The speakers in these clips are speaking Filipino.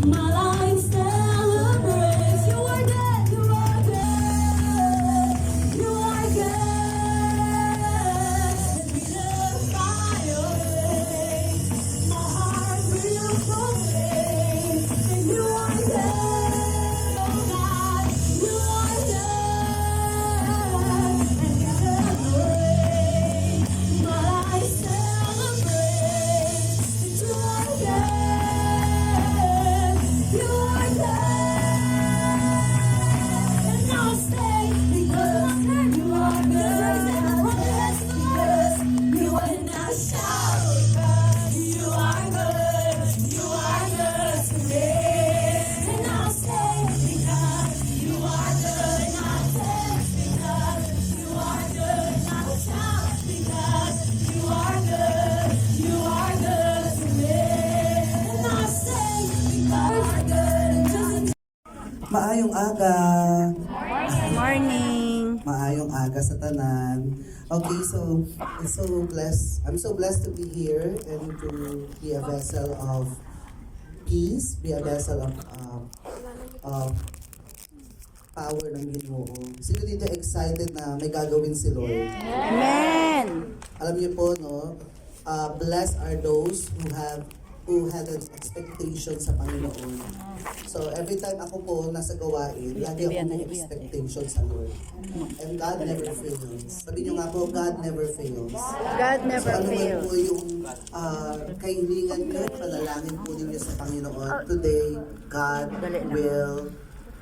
My life celebrates. You are good, you are good, you are good. We glorify your name. My heart will proclaim that you are good. Oh God, you are good. And we celebrate. My life celebrates that you are good. You are good. And I'll stay because you are good. And I promise because you are. And I shout because you are good. You are good to me. And I'll stay because you are good. And I'll dance because you are good. And I'll shout because you are good. You are good to me. And I'll stay because you are good. And just Maayong aga. Morning. Maayong aga sa tanan. Okay, so I'm so blessed to be here and to be a vessel of peace, be a vessel of power ng Ginoo. Sino dito excited na may gagawin si Lord? Amen. Alam niyo po, no? Blessed are those who had an expectation sa Panginoon. So every time ako po nasa gawain, lagi ako may expectation sa Lord. And God never fails. Sabi niyo nga po, God never fails. God never So ano man fails. po yung kahilingan niyo, panalangin po ninyo sa Panginoon, today, God will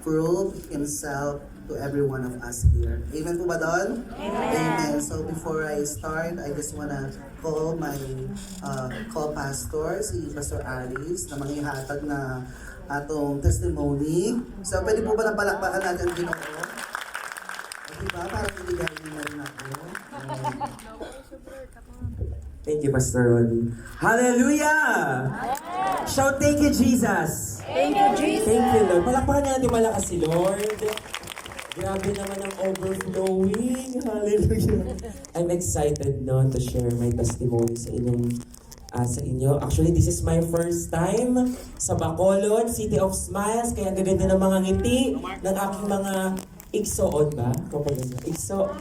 prove Himself to every one of us here. Amen po ba doon? Amen. So before I start, I just wanna call my co-pastor, si Pastor Aris, na manghihatag na atong testimony. So pwede po ba napalakpakan natin ang Ginoo? Diba? Parang ibigay niyo na rin ako. Thank you, Pastor Ronnie. Hallelujah! Shout, thank you, Jesus! Thank you, Jesus. Thank you, Lord. Palakpakan natin malakas si Lord. Grabe naman ang overflowing. Hallelujah. I'm excited no, to share my testimony sa inyo. Actually, this is my first time sa Bacolod, City of Smiles. Kaya ang gaganda ng mga ngiti ng aking mga igsoon ba? Igso.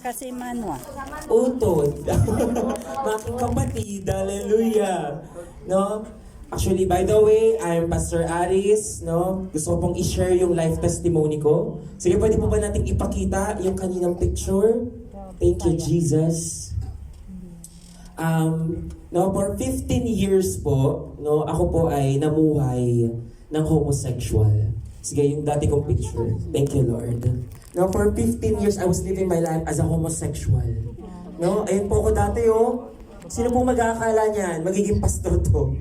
Kasi manwa. Utod. Mga kapatid, hallelujah. No? Actually, by the way, I'm Pastor Aris, no? Gusto ko pong i-share yung life testimony ko. Sige, pwede po ba natin ipakita yung kaninang picture? Thank you, Jesus. No, for 15 years po, no, ako po ay namuhay ng homosexual. Sige, yung dati kong picture. Thank you, Lord. No, for 15 years, I was living my life as a homosexual. No, ayun po ako dati, oh. Sino pong mag-aakala niyan? Magiging pastor to.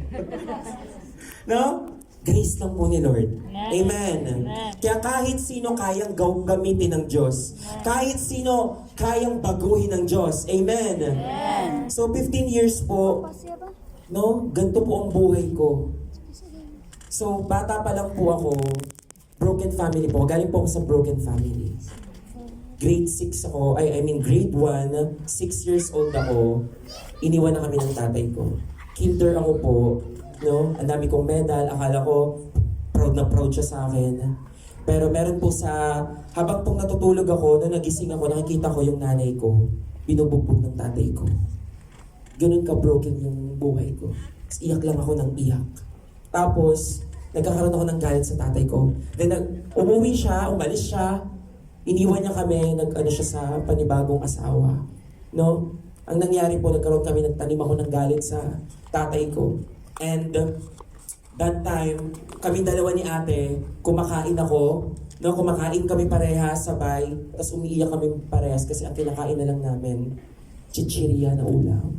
No? Grace lang po ni Lord. Amen. Kaya kahit sino kayang gamitin ng Diyos. Kahit sino kayang baguhin ng Diyos. Amen. So 15 years po, no? Ganito po ang buhay ko. So bata pa lang po ako, broken family po. Galing po ako sa broken family. Grade 6 ako, grade 1, 6 years old ako, iniwan na kami ng tatay ko. Kinder ako po, no? Ang dami kong medal, akala ko proud na proud siya sa akin. Pero meron po habang pong natutulog ako, nung nagising ako, nakikita ko yung nanay ko, binubugbog ng tatay ko. Ganun ka-broken yung buhay ko. Tapos iyak lang ako ng iyak. Tapos, nagkakaroon ako ng galit sa tatay ko. Then, umuwi siya, umalis siya, iniwan niya kami, nag-ano siya sa panibagong asawa. No? Ang nangyari po, nagtanim ako ng galit sa tatay ko. And that time, kami dalawa ni ate, kumakain ako. No, kumakain kami parehas sabay. Tapos umiiyak kami parehas kasi ang kinakain na lang namin, chichirya na ulam.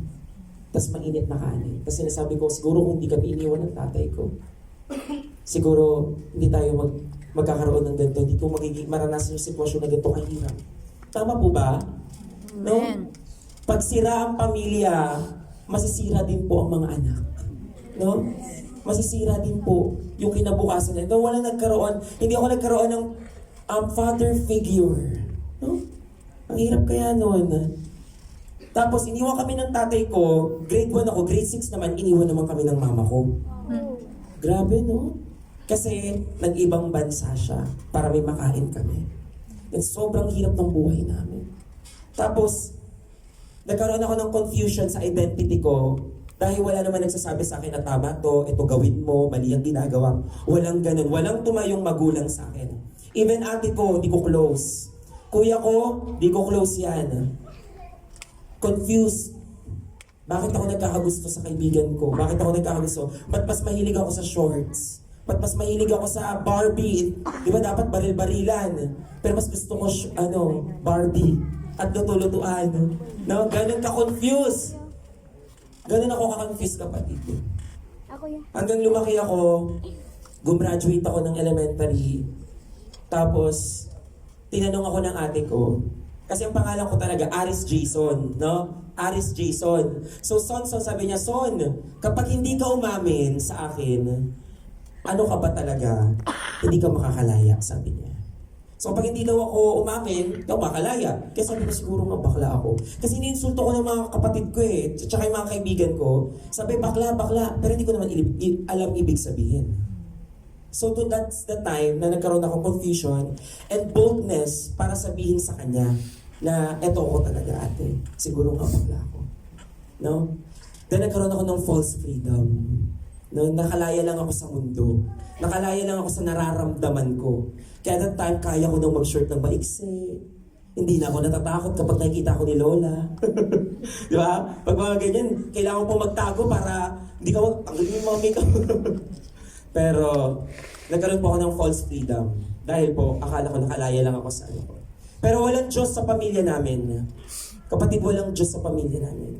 Tapos mainit na kanin. Tapos sinasabi ko, siguro kung hindi kami iniwan ng tatay ko, siguro hindi tayo magkakaroon ng ganito. Hindi ko maranasan yung sitwasyon na ganito kahirap. Tama po ba? No? Pag sira ang pamilya, masisira din po ang mga anak. No? Masisira din po yung kinabukasan nila. No, hindi ako nagkaroon ng father figure. No? Ang hirap kaya noon. Tapos iniwan kami ng tatay ko, grade 1 ako, grade 6 naman, iniwan naman kami ng mama ko. Grabe, no? Kasi nag-ibang bansa siya para may makain kami. And sobrang hirap ng buhay namin. Tapos, nagkaroon ako ng confusion sa identity ko dahil wala naman nagsasabi sa akin na tama to, ito gawin mo, mali ang ginagawa. Walang ganun. Walang tumayong magulang sa akin. Even ate ko, hindi ko close. Kuya ko, hindi ko close yan. Confused. Bakit ako nagkakagusto sa kaibigan ko? Bakit ako nagkakagusto? Ba't mas mahilig ako sa shorts? Ba't mas mahilig ako sa Barbie? Di ba dapat baril-barilan? Pero mas gusto ko, Barbie. At luto-lutuan. No? Ganun ka-confused. Ganun ako ka-confused, kapatid. Ako yan. Hanggang lumaki ako, gumraduate ako ng elementary. Tapos, tinanong ako ng ate ko. Kasi ang pangalan ko talaga, Aris Jason, no? Aris Jason. So, sabi niya, Son, kapag hindi ka umamin sa akin, ano ka ba talaga? Hindi ka makakalaya, sabi niya. So, kapag hindi daw ako umamin, daw makalaya. Kaya sabi ko, siguro nga bakla ako. Kasi ininsulto ko ng mga kapatid ko eh, tsaka yung mga kaibigan ko. Sabi, bakla. Pero hindi ko naman alam ibig sabihin. So, that's the time na nagkaroon ako confusion and boldness para sabihin sa kanya na eto ako talaga, ate. Siguro nga bakla ako. No? Then nagkaroon ako ng false freedom. No? Nakalaya lang ako sa mundo. Nakalaya lang ako sa nararamdaman ko. Kaya that time, kaya ko nang mag-shirt ng maiksi. Hindi na ako natatakot kapag nakikita ko ni Lola. Di ba? Pag mga ganyan, kailangan po magtago para hindi ka tanggalin yung mga makeup. Pero, nagkaroon po ako ng false freedom. Dahil po, akala ko nakalaya lang ako sa ano ko. Pero walang Diyos sa pamilya namin. Kapatid, walang Diyos sa pamilya namin.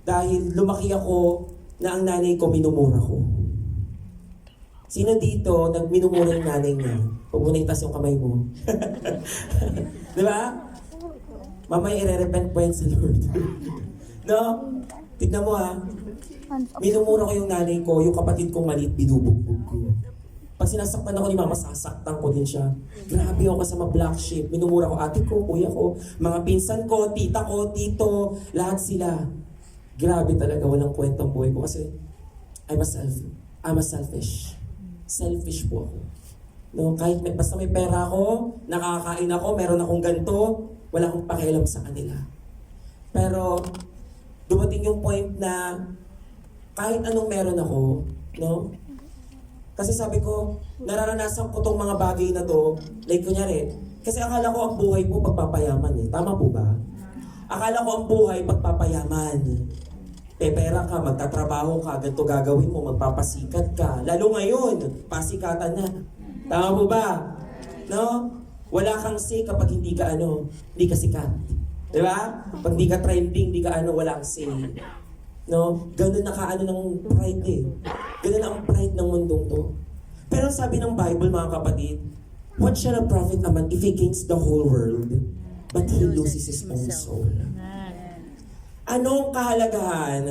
Dahil lumaki ako na ang nanay ko minumura ko. Sino dito nagminumura yung nanay niya? Huwag mo na itas yung kamay mo. Di ba? Mamaya i-repent po yan sa Lord. No? Tignan mo ha. Minumura ko yung nanay ko, yung kapatid kong maliit, binubugbog ko. Pag sinasaktan ako ni mama, sasaktan ko din siya. Grabe ako kasama black sheep. Minumura ko ate ko, kuya ko, mga pinsan ko, tita ko, tito, lahat sila. Grabe talaga, walang kwentang buhay ko kasi I'm a selfish. Selfish po ako. No, kahit basta may pera ako, nakakain ako, meron akong ganito, wala akong pakialam sa kanila. Pero dumating yung point na kahit anong meron ako, no? Kasi sabi ko, nararanasan ko tong mga bagay na to, like kunyari, kasi akala ko ang buhay po pagpapayaman eh. Tama po ba? Akala ko ang buhay pagpapayaman. Pera ka, magtatrabaho ka, ganito gagawin mo, magpapasikat ka. Lalo ngayon, pasikatan na. Tama po ba? No? Wala kang say kapag hindi ka hindi ka sikat. Di ba? Pag hindi ka trending, hindi ka wala kang say. No? Ganun ng pride eh. Ganun ang pride ng mundong to. Pero sabi ng Bible, mga kapatid, what shall a prophet a man if he gains the whole world, but he loses his own soul? Anong kahalagahan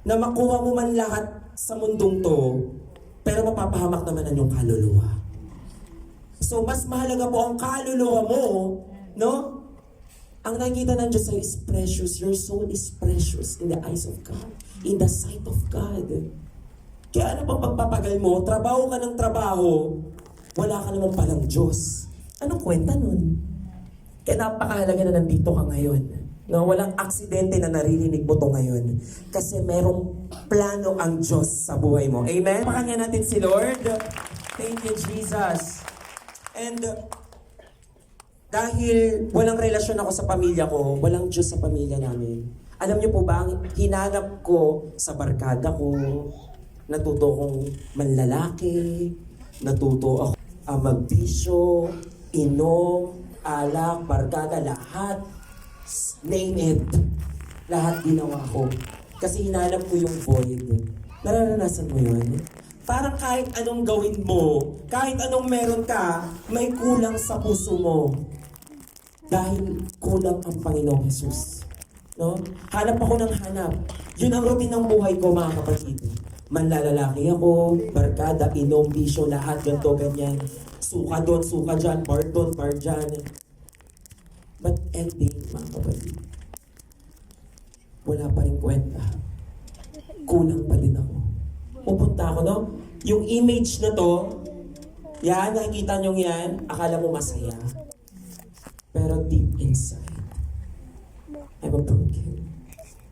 na makuha mo man lahat sa mundong to, pero mapapahamak naman ang iyong kaluluwa? So, mas mahalaga po ang kaluluwa mo, no? Ang nakikita ng Diyos sa'yo is precious. Your soul is precious in the eyes of God, in the sight of God. Kaya ano pang pagpapagal mo? Trabaho ka ng trabaho, wala ka naman palang Diyos. Anong kwenta nun? Kaya napakahalaga na nandito ka ngayon. No, walang aksidente na naririnig mo to ngayon. Kasi merong plano ang Diyos sa buhay mo. Amen? Pakanya natin si Lord. Thank you, Jesus. And dahil walang relasyon ako sa pamilya ko, walang Diyos sa pamilya namin. Alam niyo po ba, ang hinanap ko sa barkada ko, natuto kong manlalaki, natuto ako magbisyo, inom, alak, barkada, lahat. Name it. Lahat ginawa ko. Kasi hinanap ko yung void. Nararanasan mo yun? Parang kahit anong gawin mo, kahit anong meron ka, may kulang sa puso mo. Dahil kulang ang Panginoong Jesus. No? Hanap ako ng hanap. Yun ang routine ng buhay ko, mga kapatid. Manlalalaki ako, barkada, inom, bisyo, lahat, ganito, ganyan. Suka doon, suka dyan, bar doon, bar dyan. But ending, mga kapatid, wala pa rin kwenta. Kulang pa din ako. pupunta ako, no? Yung image na to, yan, nakikita nyo yan, akala mo masaya. Pero deep inside, I'm a broken.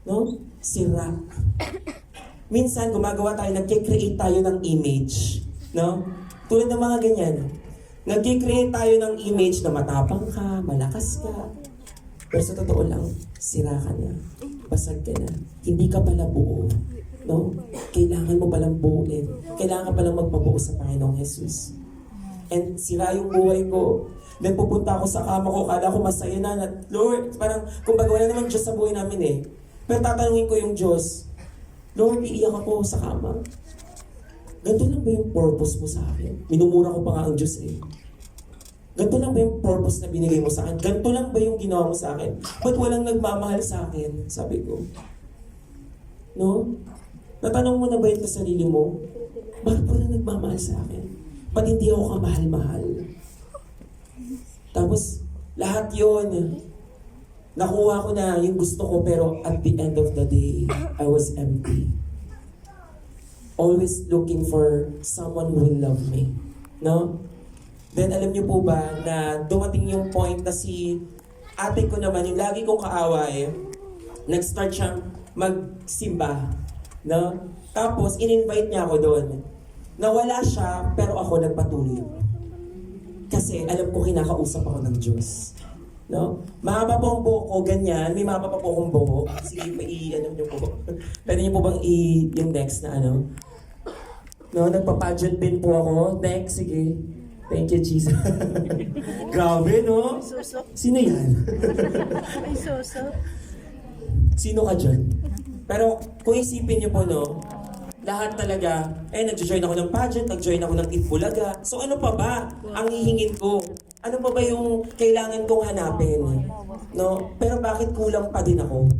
No? Sira. Minsan, gumagawa tayo, nag-create tayo ng image. No? Tulad ng mga ganyan. Nag-create tayo ng image na matapang ka, malakas ka. Pero sa totoo lang, sira ka na. Basag ka na. Hindi ka pala buo. No? Kailangan mo palang buuin. Kailangan ka palang magpabuo sa Panginoong Jesus. And sira yung buhay ko. Then pupunta ako sa kama ko, kala ko masaya na. Lord, parang, kumbaga wala naman Diyos sa buhay namin eh. Pero tatanungin ko yung Diyos, Lord, iiyak ako sa kama. Ganito lang ba yung purpose mo sa akin? Minumura ko pa nga ang Diyos eh. Ganito lang ba yung purpose na binigay mo sa akin? Ganito lang ba yung ginawa mo sa akin? Ba't walang nagmamahal sa akin? Sabi ko. No? Natanong mo na ba ito sa sarili mo? Bakit walang nagmamahal sa akin? Ba't hindi ako kamahal-mahal? Tapos, lahat yon nakuha ko na yung gusto ko, pero at the end of the day, I was empty. Always looking for someone who will love me. No? Then, alam niyo po ba na dumating yung point na si ate ko naman, yung lagi kong kaaway, nag-start siyang magsimba. No? Tapos, in-invite niya ako doon. Nawala siya, pero ako nagpatuloy. Kasi alam ko kinakausap ako ng Diyos. No? Mahaba po ang buhok ko, ganyan. May mahaba pa po akong buhok. Sige, ano niyo po. Pwede niyo po bang yung next na ano? No, nagpa-pageant pin po ako. Next, sige. Thank you, Jesus. Grabe, no? Sino yan? Ay, so. Sino ka dyan? Pero kung isipin niyo po, no? Lahat talaga, nag-join ako ng pageant, nag-join ako ng Itbulaga. So ano pa ba ang hihingin ko? Ano pa ba yung kailangan kong hanapin? No? Pero bakit kulang pa din ako?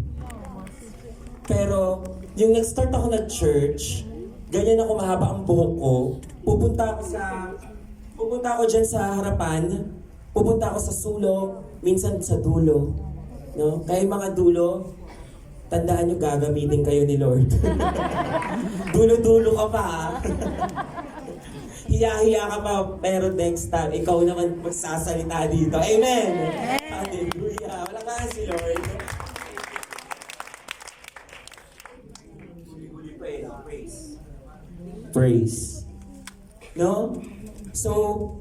Pero yung nag-start ako nag-church, ganyan ako mahaba ang buhok ko, pupunta ako dyan sa harapan, pupunta ako sa sulok, minsan sa dulo. No? Kaya mga dulo, tandaan nyo, gagamitin kayo ni Lord. Dulo-dulo ka pa, ha? Hiya-hiya ka pa, pero next time, ikaw naman magsasalita dito. Amen! Hallelujah! Wala ka si Lord. Praise. No? So,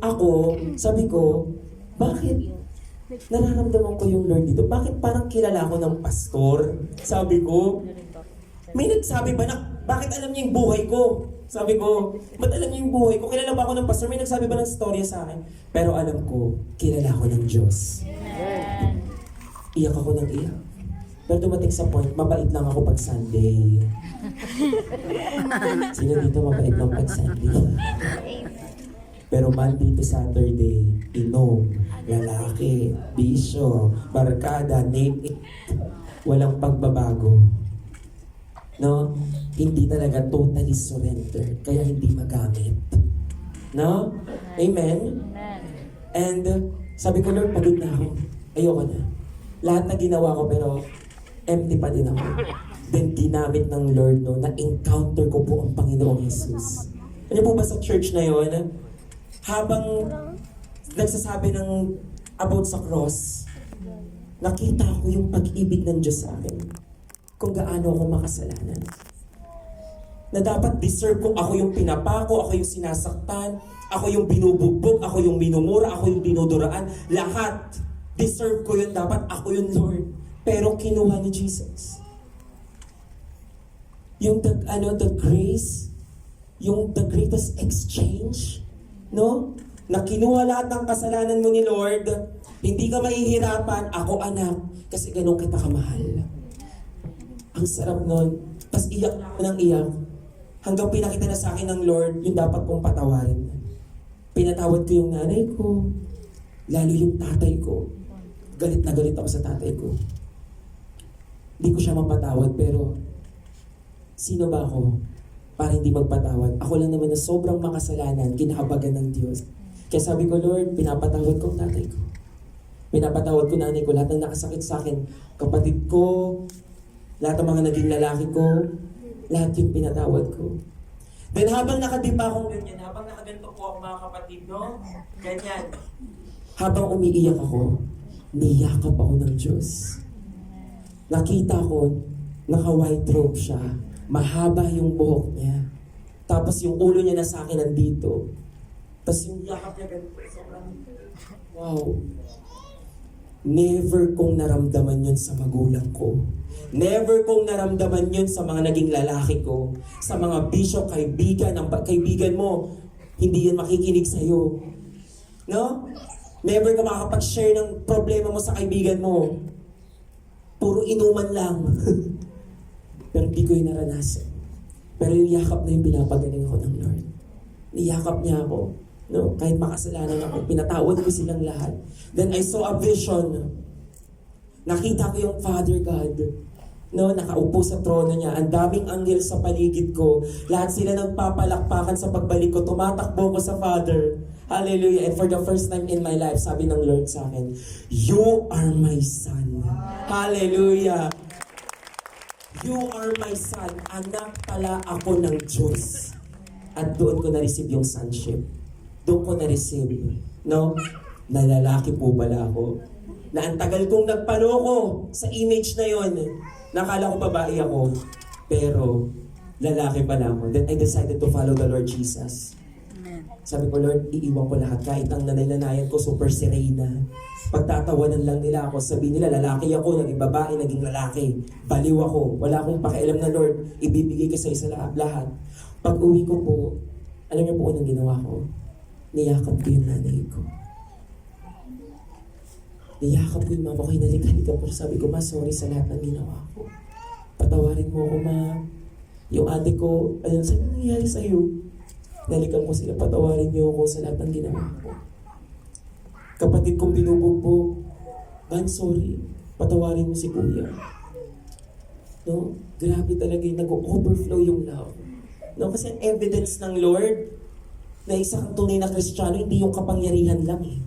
ako, sabi ko, bakit nararamdaman ko yung Lord dito? Bakit parang kilala ko ng pastor? Sabi ko, may nagsabi ba na, bakit alam niya yung buhay ko? Sabi ko, ba't alam niya yung buhay ko? Kilala ba ako ng pastor? May nagsabi ba ng storya sa akin? Pero alam ko, kilala ko ng Diyos. Iyak ako ng iyak. Pero dumating sa point, mabait lang ako pag Sunday. Sino dito mabait lang pag Sunday? Pero Monday to Saturday, inom, lalaki, bisyo, barkada, name it. Walang pagbabago. No? Hindi talaga totally surrender. Kaya hindi magamit. No? Amen? And sabi ko, Lord, pagod na ako. Ayoko na. Lahat na ginawa ko pero empty pa din ako. Then ginamit ng Lord, no, na-encounter ko po ang Panginoong Jesus. Ano po ba sa church na yon? Habang nagsasabi ng about sa cross, nakita ko yung pag-ibig ng Diyos sa akin. Kung gaano ako makasalanan. Na dapat deserve ko, ako yung pinapako, ako yung sinasaktan, ako yung binubugbog, ako yung minumura, ako yung dinuduraan. Lahat, deserve ko yun, dapat ako yung Lord. Pero kinuha ni Jesus. Yung the grace, yung the greatest exchange, no? Na kinuha lahat ng kasalanan mo ni Lord, hindi ka mahihirapan, ako anak, kasi ganun kita kamahal. Ang sarap nun. Tapos iyak ako ng iyak. Hanggang pinakita na sa akin ng Lord, yung dapat kong patawarin. Pinatawad ko yung nanay ko, lalo yung tatay ko. Galit na galit ako sa tatay ko. Hindi ko siya mapatawad, pero sino ba ako para hindi magpatawad? Ako lang naman na sobrang makasalanan, kinakabagan ng Diyos. Kaya sabi ko, Lord, pinapatawad ko ang tatay ko. Pinapatawad ko nanay ko, lahat ng nakasakit sa akin, kapatid ko, lahat ng mga naging lalaki ko, lahat yung pinatawad ko. Then habang nakadipa akong ganyan, habang nakaganto po ako mga kapatid, no? Ganyan. Habang umiiyak ako, niyakap ako ng Diyos. Nakita ko, naka-white robe siya. Mahaba yung buhok niya. Tapos yung ulo niya na sa akin nandito. Tapos yung yakap niya ganito. Sobrang, wow. Never kong naramdaman yun sa magulang ko. Never kong naramdaman yun sa mga naging lalaki ko. Sa mga bisyo, kaibigan, ang kaibigan mo, hindi yan makikinig sa'yo. No? Never ka makakapag-share ng problema mo sa kaibigan mo. Puro inuman lang. Pero hindi ko yung naranasan. Pero yung yakap na yung pinapagaling ako ng Lord. Niyakap niya ako. No? Kahit makasalanan ako, pinatawad ko silang lahat. Then I saw a vision. Nakita ko yung Father God. No, nakaupo sa trono niya. Ang daming anghel sa paligid ko. Lahat sila nagpapalakpakan sa pagbalik ko. Tumatakbo ko sa Father. Hallelujah. And for the first time in my life, sabi ng Lord sa akin, "You are my son." Hallelujah. You are my son. Anak pala ako ng Diyos. At doon ko na-receive yung sonship. Doon ko na-receive, no? Na lalaki po pala ako. Na ang tagal kong nagpaloko sa image na yon. Nakala ko babae ako. Pero, lalaki pala ako. Then I decided to follow the Lord Jesus. Sabi ko, Lord, iiwan ko lahat. Kahit ang nanay-lanayan ko, super sirena. Pagtatawanan lang nila ako. Sabihin nila, lalaki ako, naging babae, naging lalaki. Baliw ako. Wala akong pakialam na, Lord. Ibibigay ko sa isa lahat. Pag uwi ko po, alam niyo po anong ginawa ko? Niyakap ko yung nanay ko. Niyakap ko yung mama ko, hinalik-halikan ko. Sabi ko, Ma, sorry sa lahat ng ginawa ko. Patawarin mo ako, Ma. Yung ate ko, ano, sabi, nangyayari sa'yo? Nalikan ko sila, patawarin niyo ako sa lahat ng ginawa ko. Kapatid kong binubugbog, Man, sorry. Patawarin mo si Kuya. No? Grabe talaga yung nag-overflow yung love. No? Kasi ang evidence ng Lord na isa kang tunay na Kristiyano, hindi yung kapangyarihan lang eh.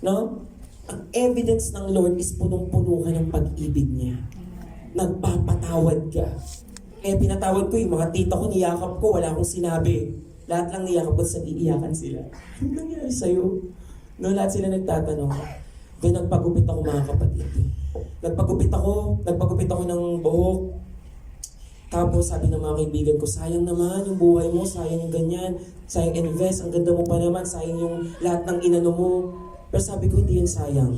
No? Ang evidence ng Lord is punong-puno ka ng pag-ibig niya. Nagpapatawad ka. Kaya pinatawad ko yung mga tita ko, niyakap ko, wala akong sinabi. Lahat lang niyakap ko, iiyakan sila. Ano nangyari sa'yo? No, lahat sila nagtatanong. Kaya nagpagupit ako mga kapatid. Nagpagupit ako ng buhok. Tapos sabi ng mga kaibigan ko, sayang naman yung buhay mo, sayang yung ganyan, sayang invest, ang ganda mo pa naman, sayang yung lahat ng inano mo. Pero sabi ko, hindi yun sayang.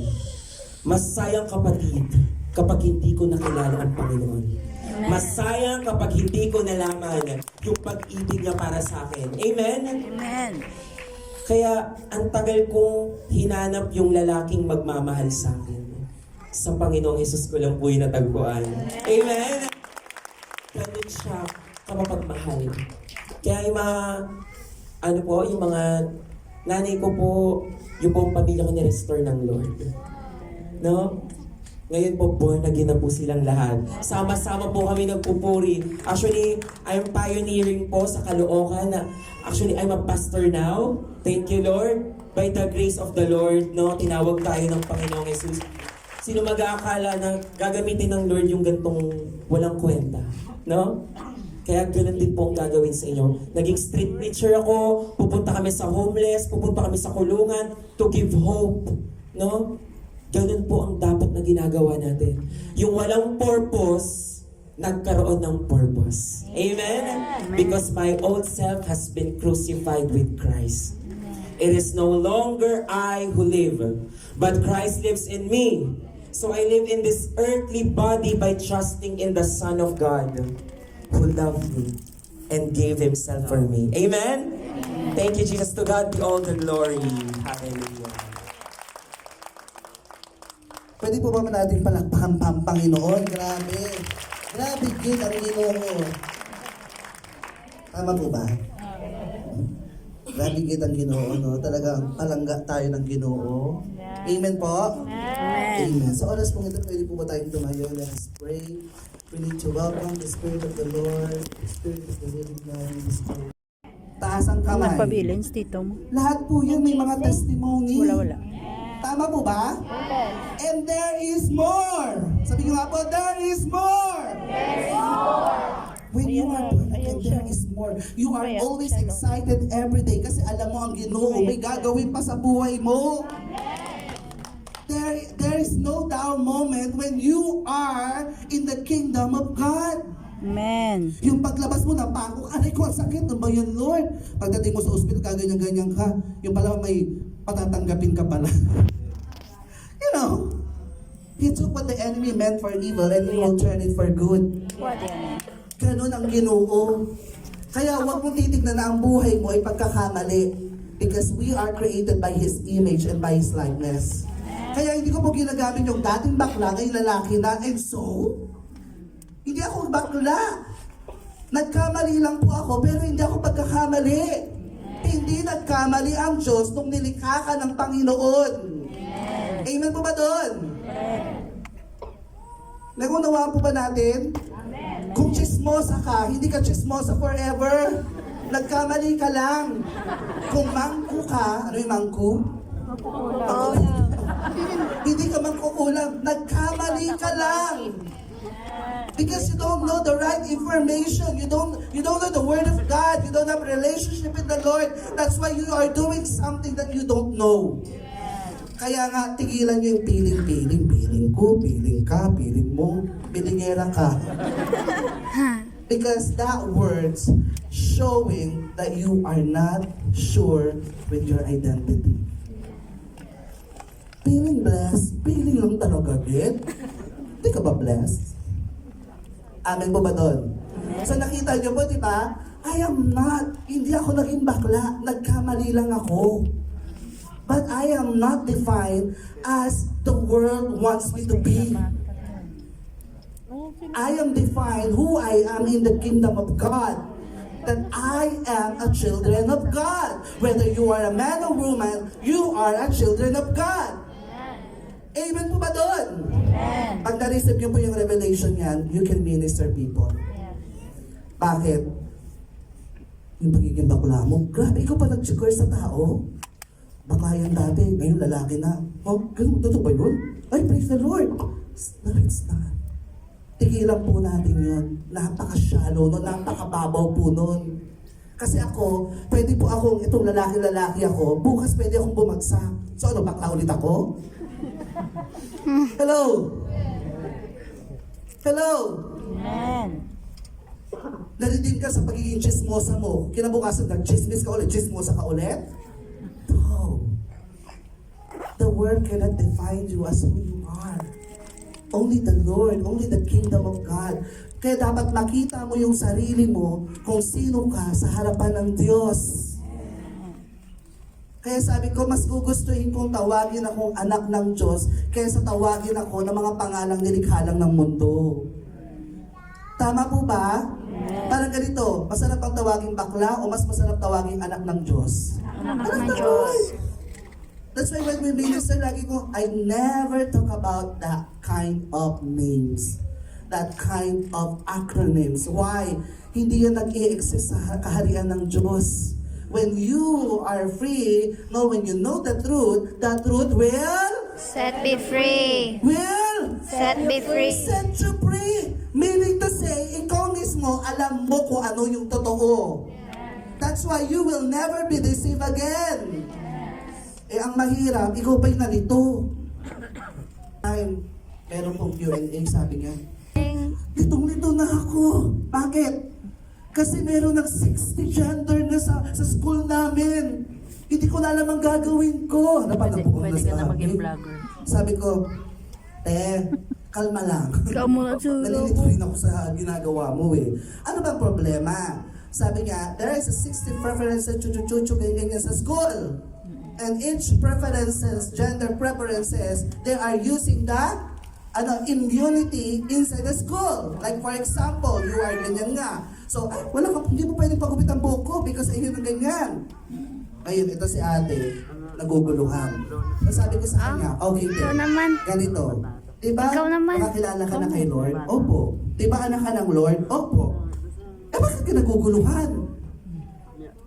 Mas sayang kapatid kapag hindi ko nakilala ang Panginoon. Mas sayang kapag hindi ko nalaman yung pag-ibig niya para sa akin. Amen? Amen. Kaya ang tagal kong hinanap yung lalaking magmamahal sa akin. Sa Panginoong Hesus ko lang po yung natagpuan. Amen? Ganun siya kamapagmahal. Kaya yung mga, yung mga nanay ko po, yung buong pamilya ko ni-restore ng Lord. No? Ngayon po, born again na po silang lahat. Sama-sama po kami nagpupuri. Actually, I'm pioneering po sa Caloocan. Actually, I'm a pastor now. Thank you, Lord. By the grace of the Lord, no, tinawag tayo ng Panginoong Jesus. Sino mag-aakala na gagamitin ng Lord yung gantong walang kwenta? No? Kaya ganoon din po ang gagawin sa inyo. Naging street preacher ako, pupunta kami sa homeless, pupunta kami sa kulungan to give hope. No? Ganun po ang dapat na ginagawa natin. Yung walang purpose, nagkaroon ng purpose. Amen? Because my old self has been crucified with Christ. It is no longer I who live, but Christ lives in me. So I live in this earthly body by trusting in the Son of God who loved me and gave Himself for me. Amen? Thank you, Jesus. To God be all the glory. Hallelujah. Pwede po ba natin palakpakan pa ang Panginoon? Grabe. Grabe, Gid, ang Ginoo. Tama po ba? Grabe, Gid, ang Ginoo, no? Talagang palangga tayo ng Ginoo. Amen po? Amen. Sa oras pong ito, pwede po ba tayong tumayo? Let us pray. We need to welcome the Spirit of the Lord, the Spirit of the living God, the Spirit. Taas ang kamay. Nagpabilins dito mo. Lahat po yun may mga testimony. Wala. Tama po ba? And there is more. Sabi ko nga po, there is more. There is more. When you are born again, there is more. You are always excited every day kasi alam mo ang Ginoo may gagawin pa sa buhay mo. There is no down moment when you are in the kingdom of God. Amen. Yung paglabas mo, napako, aray ko, ang sakit, ano ba yun, Lord? Pagdating mo sa ospital, kaganyan-ganyan ka, yung pala may patatanggapin ka pala. You know, He took what the enemy meant for evil and He will turn it for good. What yan? Ganun ang Ginoo. Kaya huwag mong titignan na ang buhay mo ay pagkakamali because we are created by His image and by His likeness. Kaya hindi ko po ginagamit yung dating bakla, ngayon lalaki na, and so, hindi ako bakla. Nagkamali lang po ako, pero hindi ako pagkakamali. Hindi nagkamali ang Diyos nung nilikha ka ng Panginoon. Amen po ba doon? Nagunawaan po ba natin? Kung chismosa ka, hindi ka chismosa forever. Nagkamali ka lang. Kung mangko ka, ano yung mangko? Hindi ka mangkukulang. Nagkamali ka lang. Because you don't know the right information. You don't know the Word of God. You don't have a relationship with the Lord. That's why you are doing something that you don't know. Kaya nga, tigilan niyo yung piling ko, piling ka, piling mo, pilingera ka. Because that words showing that you are not sure with your identity. Feeling blessed, feeling lang talaga, Gid. Hindi ka ba blessed? Amen po ba doon? So nakita niyo po, di ba? I am not, hindi ako naging bakla, nagkamali lang ako. But I am not defined as the world wants me to be. I am defined who I am in the kingdom of God. That I am a children of God. Whether you are a man or woman, you are a children of God. Amen po ba doon? Amen. Pag na-receive niyo po yung revelation yan, you can minister people. Bakit? Yung pagiging bakla mo, grabe, ikaw pa nag-secure sa tao. Baka yan dati, ngayon lalaki na. Oh, ganun, totoo ba yun? Ay, praise the Lord. No, it's not. Tigilan po natin yun. Napaka-shallow nun, napaka-babaw po nun. Kasi ako, pwede po akong, itong lalaki-lalaki ako, bukas pwede akong bumagsak. So ano, bakla ulit ako? Hello? Hello? Amen. Narinig ka sa pagiging chismosa mo. Kinabukasan nag-chismis ka ulit, chismosa ka ulit? No. The world cannot define you as who you are. Only the Lord, only the kingdom of God. Kaya dapat makita mo yung sarili mo kung sino ka sa harapan ng Diyos. Kaya sabi ko, mas gugustuhin kong tawagin akong anak ng Diyos kaysa tawagin ako ng mga pangalang nilikha lang ng mundo. Tama po ba? Parang ganito, masarap ang tawaging bakla o mas masarap tawaging anak ng Diyos? Anak ng Diyos. That's why when we minister, lagi ko, I never talk about that kind of names. That kind of acronyms. Why? Hindi yan nag-i-exist sa kaharian ng Diyos. When you are free, no, when you know the truth will Set me free. Set me free. set you free. Meaning to say, ikaw mismo, alam mo kung ano yung totoo. That's why you will never be deceived again. Eh, ang mahirap, ikaw ba'y nalito? Meron pong Q&A, sabi niya, litong-lito na ako. Bakit? Kasi meron ng 60 gender na sa school namin. Hindi ko na alam ang gagawin ko. Pwede ka na maging vlogger. Sabi ko, kalma lang. Ikaw muna tulog. Nalilito rin ako sa ginagawa mo eh. Ano ba problema? Sabi niya, there is a 60 preferences, chuchu-chuchu, ganyan sa school. And each preferences, gender preferences, they are using the immunity inside the school. Like for example, you are ganyan nga. So, hindi mo pwedeng pagupit ang buhok ko because ayun ang ganyan. Ayun, ito si ate, naguguluhan. So sabi ko sa kanya, okay, Ikaw naman. ganito. Diba, Ikaw naman. makakilala ka na kay Lord? Opo. Diba anak ka ng Lord? Opo. Eh bakit ka naguguluhan?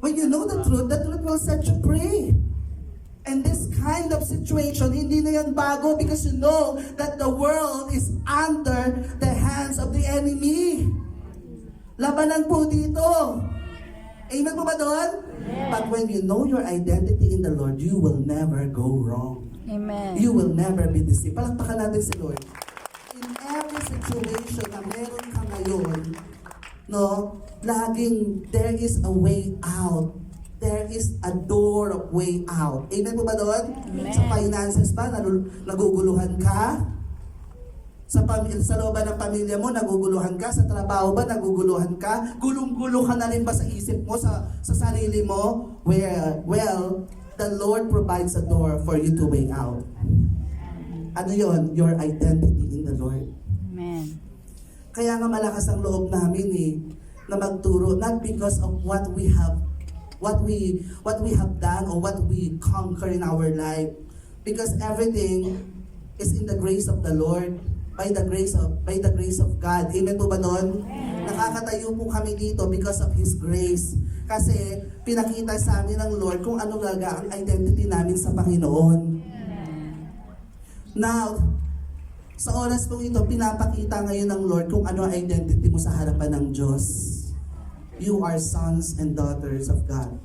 When you know the truth will set you free. And this kind of situation, hindi na yan bago because you know that the world is under the hands of the enemy. Labanan po dito. Amen po ba doon? But when you know your identity in the Lord, you will never go wrong. Amen. You will never be deceived. Palakpakan natin si Lord. In every situation na meron ka ngayon, no, laging there is a way out. There is a door of way out. Amen po ba doon? Amen. Sa finances ba, naguguluhan ka? Sa looban ng pamilya mo, naguguluhan ka? Sa trabaho ba, naguguluhan ka? Gulong-gulo ka na rin ba sa isip mo, sa sarili mo? Well, the Lord provides a door for you to way out. Ano yon? Your identity in the Lord. Amen. Kaya nga malakas ang loob namin na magturo, not because of what we have done or what we conquer in our life, because everything is in the grace of the Lord, by the grace of God. Amen po ba doon? Nakakatayo po kami dito because of His grace. Kasi pinakita sa amin ng Lord kung ano talaga ang identity namin sa Panginoon. Now, sa oras po ito, pinapakita ngayon ng Lord kung ano ang identity mo sa harapan ng Diyos. You are sons and daughters of God.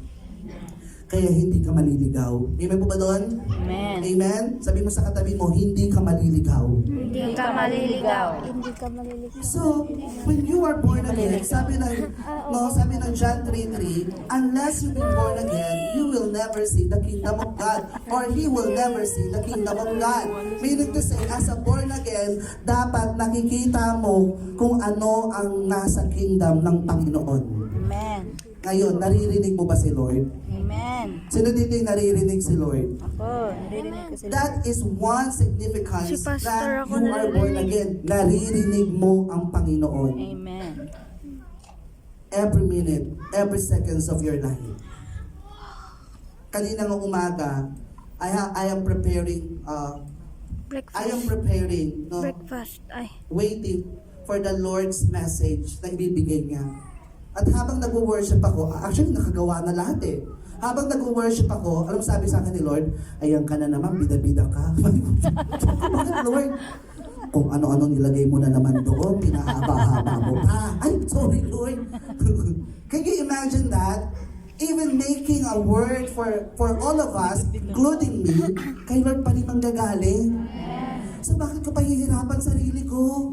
Kaya hindi ka maliligaw. Amen po ba doon? Amen. Amen? Sabi mo sa katabi mo, hindi ka maliligaw. Hindi ka maliligaw. So, when you are born again, sabi ng John 3:3, unless you've been born again, you will never see the kingdom of God, or he will never see the kingdom of God. Meaning to say, as a born again, dapat nakikita mo kung ano ang nasa kingdom ng Panginoon. Amen. Ngayon, naririnig mo ba si Lord? Amen. Sino dito yung naririnig si Lord? Ako, naririnig ko sila. That is one significance Si Pastor that ako you are born again. Naririnig mo ang Panginoon. Amen. Every minute, every seconds of your life. Kanina ng umaga, I am preparing, Breakfast. Ay. waiting for the Lord's message na ibibigay niya. At habang nag-worship ako, actually nakagawa na lahat eh. Habang nag-worship ako, alam sabi sa akin ni Lord, ayan ka na naman, bida-bida ka. Bakit Lord? Kung ano-ano nilagay mo na naman doon, pinahaba-haba mo pa. Ay, sorry Lord. Can you imagine that? Even making a word for all of us, including me, kay Lord pa rin manggagaling. So bakit ko pahihirapan sarili ko?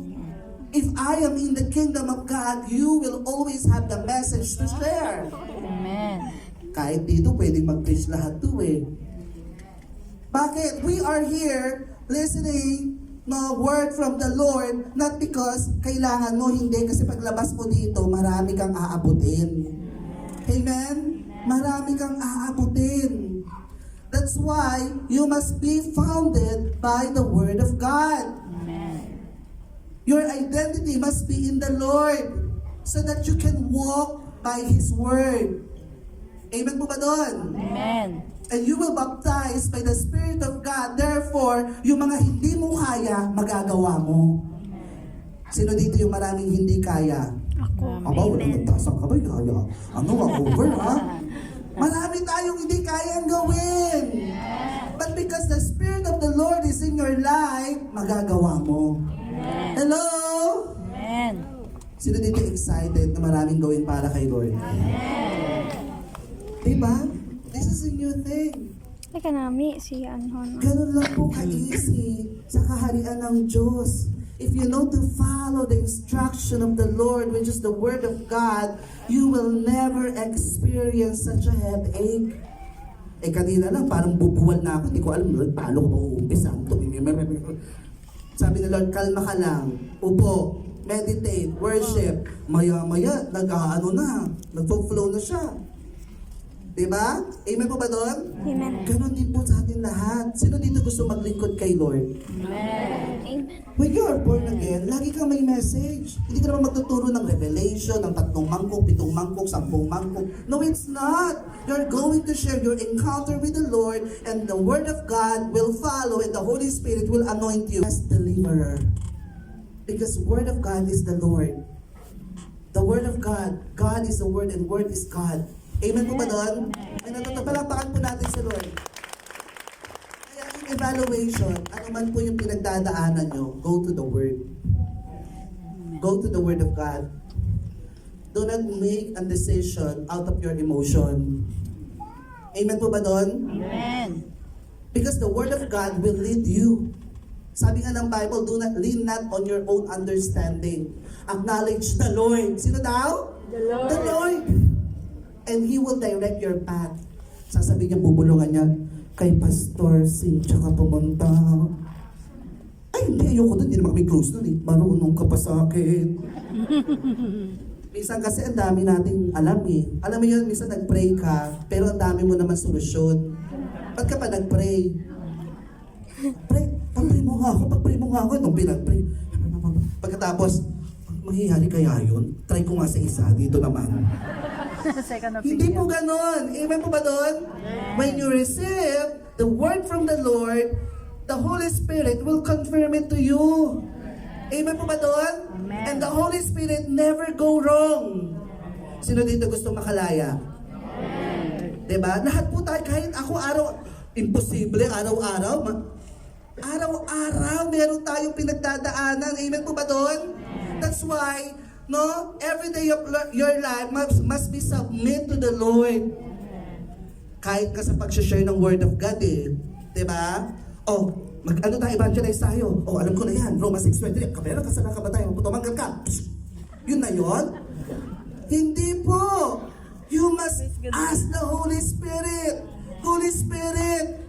If I am in the kingdom of God, you will always have the message to share. Amen. Kahit dito, pwedeng mag-preach lahat to eh. Bakit? We are here listening no word from the Lord, not because kailangan mo, hindi. Kasi paglabas mo dito, marami kang aabutin. Amen? Marami kang aabutin. That's why you must be founded by the Word of God. Your identity must be in the Lord so that you can walk by His Word. Amen po ba doon? Amen. And you will baptize by the Spirit of God. Therefore, yung mga hindi mo kaya, magagawa mo. Sino dito yung maraming hindi kaya? Ako. Aba, wala magtasang ka ba? Kaya. Ano nga, over ha? Marami tayong hindi kayang gawin. But because the Spirit of the Lord is in your life, magagawa mo. Hello? Amen. Sino dito excited na maraming gawin para kay Lord? Diba? This is a new thing. Teka nami, si Anhon. Ganun lang po ka-easy sa kaharian ng Diyos. If you know to follow the instruction of the Lord, which is the Word of God, you will never experience such a headache. Eh kanina lang, parang bubuwal na ako. Hindi ko alam, Lord, paano ko ba uumpisa? Sabi ni Lord, kalma ka lang. Upo, meditate, worship. Maya-maya, nag-flow na siya. Diba? Amen po ba doon? Amen. Ganon din po sa atin lahat. Sino dito gusto maglingkod kay Lord? Amen. When you are born again, lagi kang may message. Hindi ka naman magtuturo ng revelation, ng 3 mangkok, 7 mangkok, 10 mangkok. No, it's not. You're going to share your encounter with the Lord, and the Word of God will follow, and the Holy Spirit will anoint you as deliverer. Because Word of God is the Lord. The Word of God. God is the Word, and Word is God. Amen po ba doon? Ay, palakpakan po natin si Lord. Kaya in evaluation, ano man po yung pinagdadaanan nyo, go to the Word. Go to the Word of God. Do not make a decision out of your emotion. Amen po ba doon? Amen. Because the Word of God will lead you. Sabi nga ng Bible, do not lean not on your own understanding. Acknowledge the Lord. Sino daw? The Lord. And He will direct your path. Sasabihin niya, bubulungan niya, kay Pastor Cynthia ka pumunta. Ay, hindi, ayoko doon. Hindi naman kami close doon eh. Marunong ka pa sa akin. Minsan kasi ang dami nating alam eh. Alam mo yun, minsan nag-pray ka, pero ang dami mo naman solusyon. Ba't ka pa nag-pray? Pray, pag-pray mo nga ako, itong pinag-pray. Pagkatapos, mahihari kaya yun? Try ko nga sa isa, dito naman. Second Hindi po opinion. ganon. Amen po ba doon? When you receive the word from the Lord, the Holy Spirit will confirm it to you. Amen po ba doon? Amen. And the Holy Spirit never go wrong. Sino dito gusto makalaya? Diba? Lahat po tayo, kahit ako imposible araw-araw. Araw-araw, meron tayong pinagdadaanan. Amen po ba doon? That's why, no, every day of your life must be submit to the Lord. Kahit ka sa pag-share ng Word of God eh. Diba? Ano tayo, evangelize tayo. Alam ko na yan, Romans 6:23. Kapera, kasalanan ka ba tayo? Tumanggal ka. Psst! Yun na yun? Hindi po. You must ask the Holy Spirit. Holy Spirit.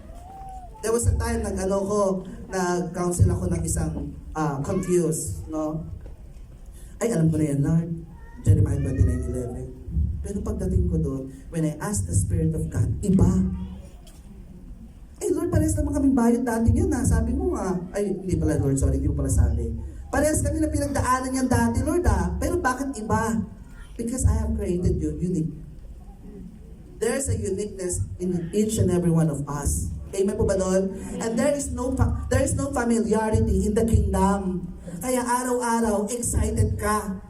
There was a time nag-counsel ako ng isang confused, no? Ay, alam ko na yan, Lord. Jeremiah 29:11. Pero pagdating ko doon, when I asked the Spirit of God, iba. Ay, Lord, parehas naman kaming bayad dati yun, ha? Sabi mo, ay, hindi pala, Lord, sorry, hindi mo pala sabi. Parehas kami na pinagdaanan yan dati, Lord, ha? Pero bakit iba? Because I have created you unique. There's a uniqueness in each and every one of us. Amen po ba doon? And there is no familiarity in the kingdom. Kaya araw-araw, excited ka.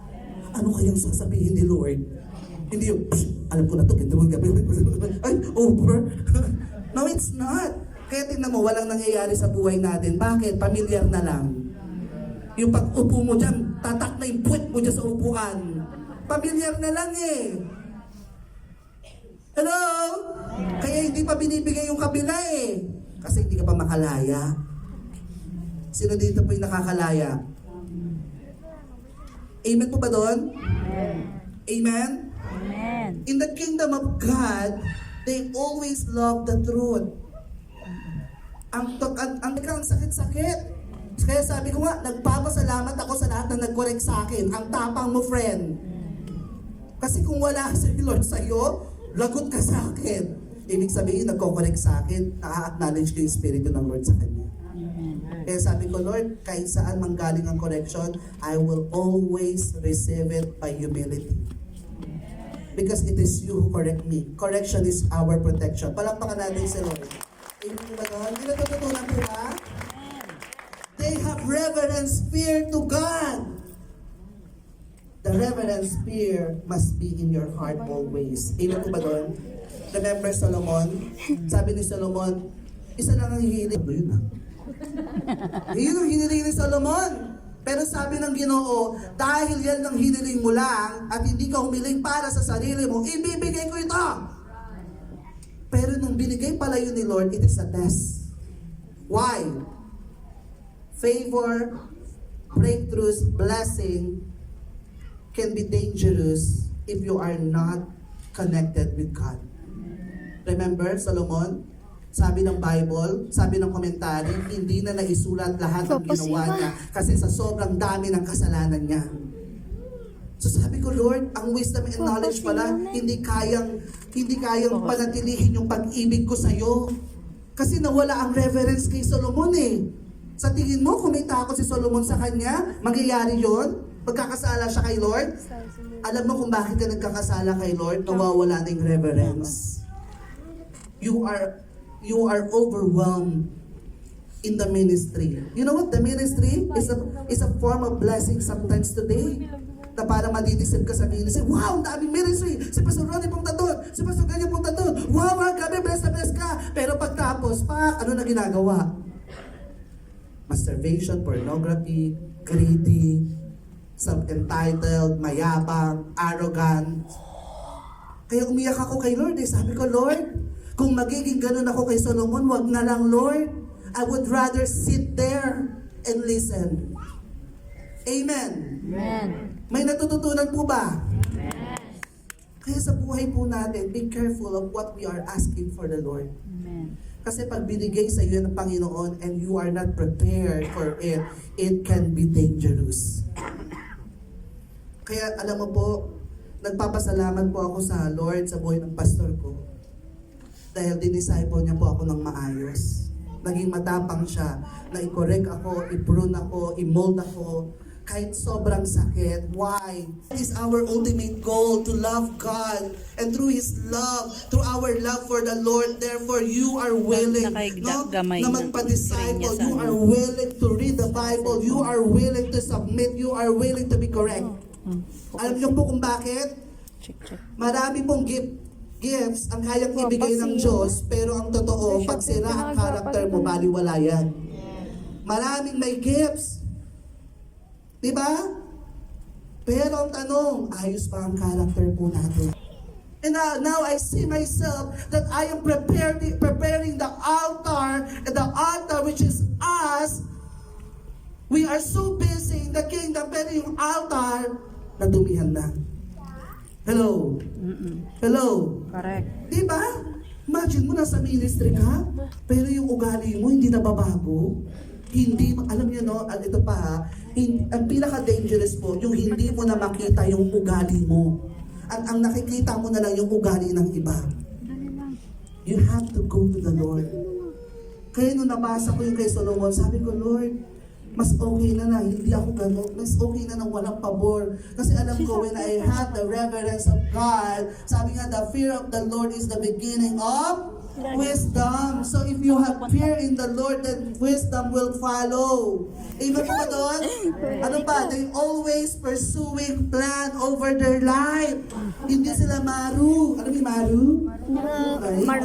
Ano kayang sasabihin ni Lord? Hindi yung, alam ko na ito, ay, over. No, it's not. Kaya tingnan mo, walang nangyayari sa buhay natin. Bakit? Familiar na lang. Yung pag-upo mo dyan, tatak na yung puwet mo dyan sa upuan. Familiar na lang eh. Hello? Kaya hindi pa binibigay yung kabila eh. Kasi hindi ka pa makalaya. Sino dito po yung nakakalaya? Amen po ba doon? Amen? Amen. In the kingdom of God, they always love the truth. Ang sakit-sakit. Kaya sabi ko nga, nagpapasalamat ako sa lahat na nag-correct sa akin. Ang tapang mo, friend. Kasi kung wala si Lord sa'yo, lagot ka sa akin. Ibig sabihin, nagko-correct sa akin, na-acknowledge ko yung Espiritu ng Lord sa Kanya. Kaya sabi ko, Lord, kahit saan manggaling ang correction, I will always receive it by humility. Because it is you who correct me. Correction is our protection. Palakpakan natin si Lord. Amen po ba doon? Hindi natututunan po ba? They have reverence fear to God. The reverence fear must be in your heart always. Amen po ba doon? Remember Solomon? Sabi ni Solomon, isa lang ang hihiling. Yun na. Yun ang hiniling ni Solomon. Pero sabi ng Ginoo, dahil yan ang hiniling mo lang at hindi ka humiling para sa sarili mo, ibibigay ko ito. Pero nung binigay pala yun ni Lord, it is a test. Why? Favor, breakthroughs, blessing can be dangerous if you are not connected with God. Remember, Solomon? Sabi ng Bible, sabi ng komentary, hindi na naisulat lahat ng ginawa niya kasi sa sobrang dami ng kasalanan niya. So sabi ko, Lord, ang wisdom and knowledge pala, hindi kayang panatilihin yung pag-ibig ko sa iyo. Kasi nawala ang reverence kay Solomon eh. Sa tingin mo, kung may takot si Solomon sa kanya, mangyayari yon? Magkakasala siya kay Lord? Alam mo kung bakit ka nagkakasala kay Lord? Nawawala na yung reverence. You are overwhelmed in the ministry. You know what? The ministry is a form of blessing sometimes today. Na para madidisip ka sa ministry, wow, ang daming ministry. Si Pastor Ronnie punta doon. Si Pastor Ganyan punta doon. Wow, grabe, bless na bless ka. Pero pagtapos, ano na ginagawa? Masturbation, pornography, greedy. self-entitled, mayabang, arrogant. Kaya umiyak ako kay Lord eh. Sabi ko, Lord, kung magiging ganun ako kay Solomon, wag na lang, Lord. I would rather sit there and listen. Amen. Amen. May natututunan po ba? Kaya sa buhay po natin, be careful of what we are asking for the Lord. Amen. Kasi pag binigay sa iyo ng Panginoon and you are not prepared for it, it can be dangerous. Kaya alam mo po, nagpapasalamat po ako sa Lord sa buhay ng pastor ko. Dahil dinisciple niya po ako ng maayos. Naging matapang siya na i-correct ako, i-prune ako, i-mold ako, kahit sobrang sakit. Why? It is our ultimate goal to love God, and through His love, through our love for the Lord, therefore you are willing na magpa-disciple, you are willing to read the Bible, you are willing to submit, you are willing to be correct. Alam niyo po kung bakit? Marami pong gifts ang kayang ibigay ng Diyos, pero ang totoo, pag sira ang character mo, baliwala yan. Maraming may gifts, diba? Pero ang tanong, ayos ba ang character po natin? And now I see myself that I am preparing the altar, and the altar which is us. We are so busy in the kingdom, pero yung altar, nadumihan na. Hello? Hello? Correct. Diba? Imagine mo, nasa ministry ka, pero yung ugali mo hindi nababago. Hindi, alam niyo no, at ito pa ha, ang pinaka-dangerous po, yung hindi mo na makita yung ugali mo. At ang nakikita mo na lang yung ugali ng iba. You have to go to the Lord. Kaya nung nabasa ko yung kay Solomon, sabi ko, Lord, mas okay na hindi ako gano'n. Mas okay na walang pabor. Kasi alam ko, when I have the reverence of God, sabi nga, the fear of the Lord is the beginning of wisdom. So if you have fear in the Lord, then wisdom will follow. Amen po ba doon? Ano pa? They always pursuing plan over their life. Hindi sila maru. Ano yung maru? Okay.